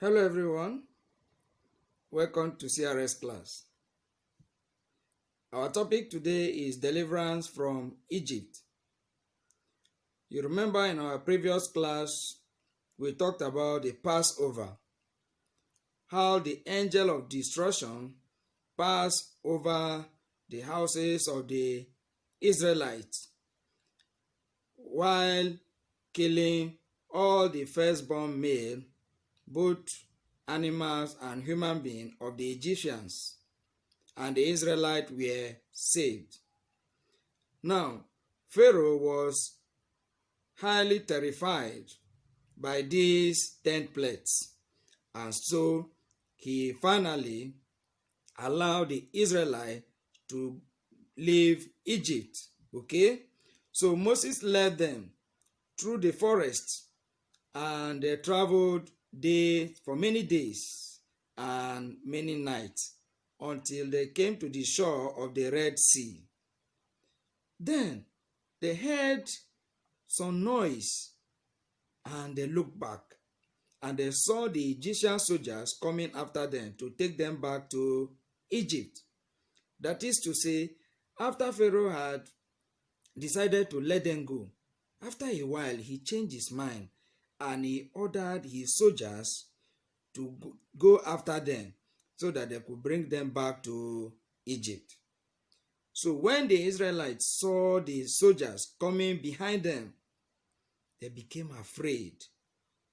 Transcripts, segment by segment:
Hello everyone, welcome to CRS class. Our topic today is deliverance from Egypt. You remember in our previous class, we talked about the Passover, how the angel of destruction passed over the houses of the Israelites while killing all the firstborn male, both animals and human beings of the Egyptians, and the Israelites were saved. Now, Pharaoh was highly terrified by these 10 plagues, and so he finally allowed the Israelites to leave Egypt. Okay? So Moses led them through the forest, and they traveled for many days and many nights until they came to the shore of the Red Sea. Then they heard some noise, and they looked back, and they saw the Egyptian soldiers coming after them to take them back to Egypt. That is to say, after Pharaoh had decided to let them go, after a while he changed his mind and he ordered his soldiers to go after them so that they could bring them back to Egypt. So when the Israelites saw the soldiers coming behind them, they became afraid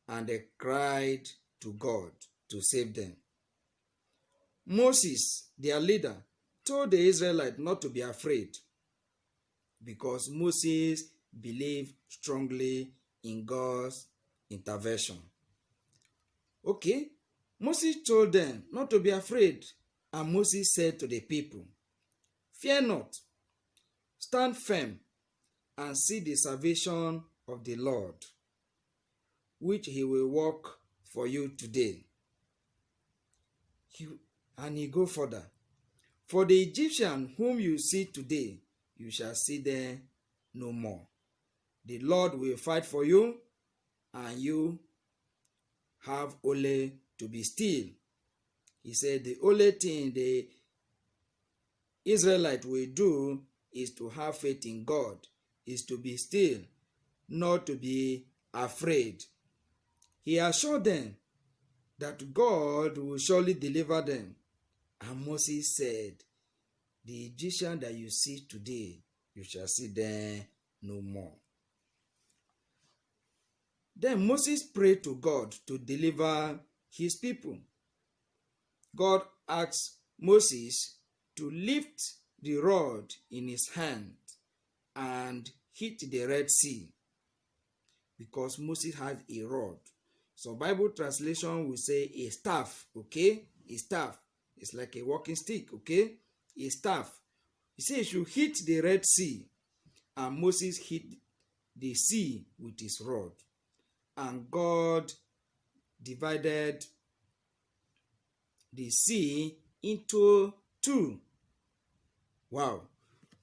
and they cried to God to save them. Moses, their leader, told the Israelites not to be afraid because Moses believed strongly in God's intervention. Okay, Moses told them not to be afraid, and Moses said to the people, "Fear not, stand firm and see the salvation of the Lord, which he will work for you today." And he go further. "For the Egyptian whom you see today, you shall see them no more. The Lord will fight for you, and you have only to be still." He said the only thing the Israelite will do is to have faith in God, is to be still, not to be afraid. He assured them that God will surely deliver them. And Moses said, "The Egyptian that you see today, you shall see them no more." Then Moses prayed to God to deliver his people. God asked Moses to lift the rod in his hand and hit the Red Sea, because Moses had a rod. So Bible translation will say a staff, okay? A staff. It's like a walking stick, okay? A staff. He says you hit the Red Sea, and Moses hit the sea with his rod. And God divided the sea into two. Wow.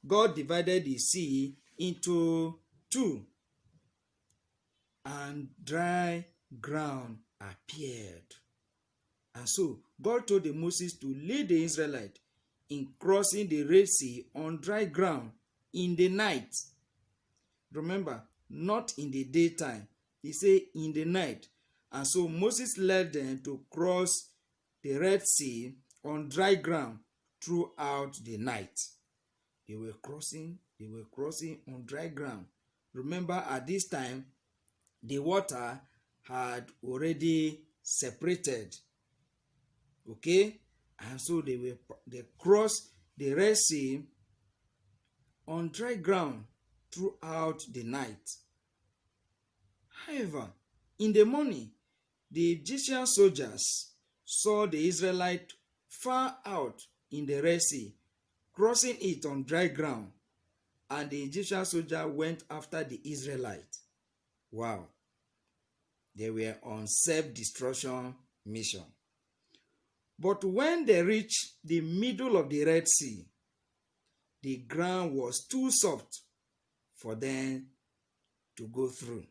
God divided the sea into two, and dry ground appeared. And so God told Moses to lead the Israelites in crossing the Red Sea on dry ground in the night. Remember, not in the daytime. He said in the night. And so Moses led them to cross the Red Sea on dry ground throughout the night. They were crossing on dry ground. Remember, at this time, the water had already separated. Okay? And so they crossed the Red Sea on dry ground throughout the night. However, in the morning, the Egyptian soldiers saw the Israelites far out in the Red Sea, crossing it on dry ground, and the Egyptian soldier went after the Israelites. Wow. They were on self-destruction mission. But when they reached the middle of the Red Sea, the ground was too soft for them to go through.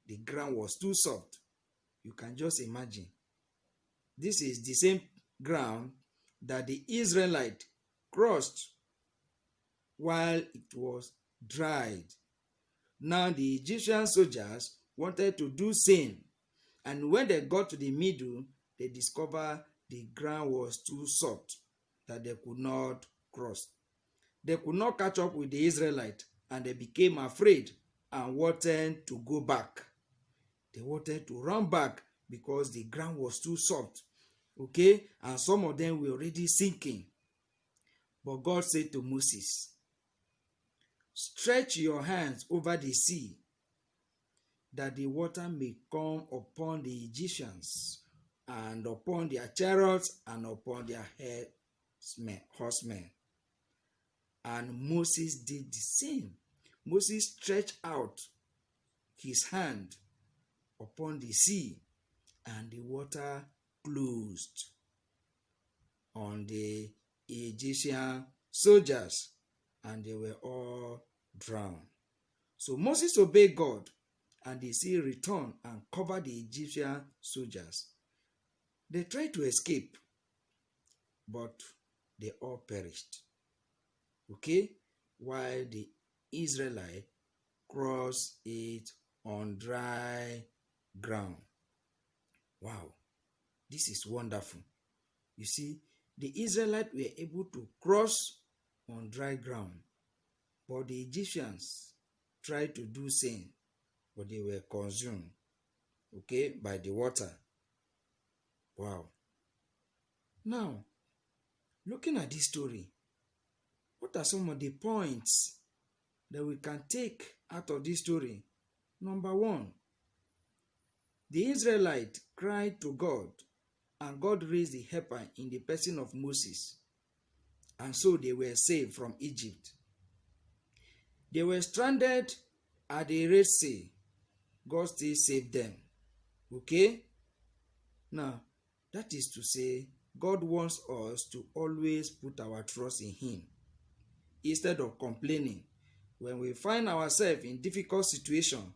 The ground was too soft. You can just imagine. This is the same ground that the Israelite crossed while it was dried. Now the Egyptian soldiers wanted to do same, and when they got to the middle, they discovered the ground was too soft that they could not cross. They could not catch up with the Israelites, and they became afraid and wanted to go back. They wanted to run back because the ground was too soft. Okay, and some of them were already sinking. But God said to Moses, stretch your hands over the sea, that the water may come upon the Egyptians, and upon their chariots, and upon their horsemen. And Moses did the same. Moses stretched out his hand upon the sea, and the water closed on the Egyptian soldiers, and they were all drowned. So Moses obeyed God, and the sea returned and covered the Egyptian soldiers. They tried to escape, but they all perished. Okay? While the Israelites crossed it on dry ground. Wow, this is wonderful. You see, the Israelites were able to cross on dry ground, but the Egyptians tried to do same, but they were consumed, okay, by the water. Wow. Now, looking at this story, what are some of the points that we can take out of this story? Number one, the Israelites cried to God, and God raised the helper in the person of Moses, and so they were saved from Egypt. They were stranded at the Red Sea. God still saved them. Okay? Now, that is to say, God wants us to always put our trust in Him instead of complaining. When we find ourselves in difficult situation,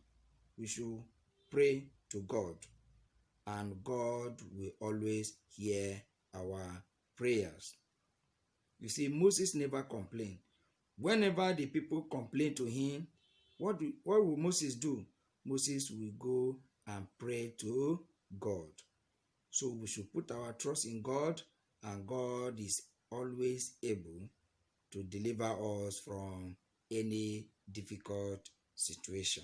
we should pray to God, and God will always hear our prayers. You see, Moses never complained. Whenever the people complained to him, what will Moses do? Moses will go and pray to God. So we should put our trust in God, and God is always able to deliver us from any difficult situation.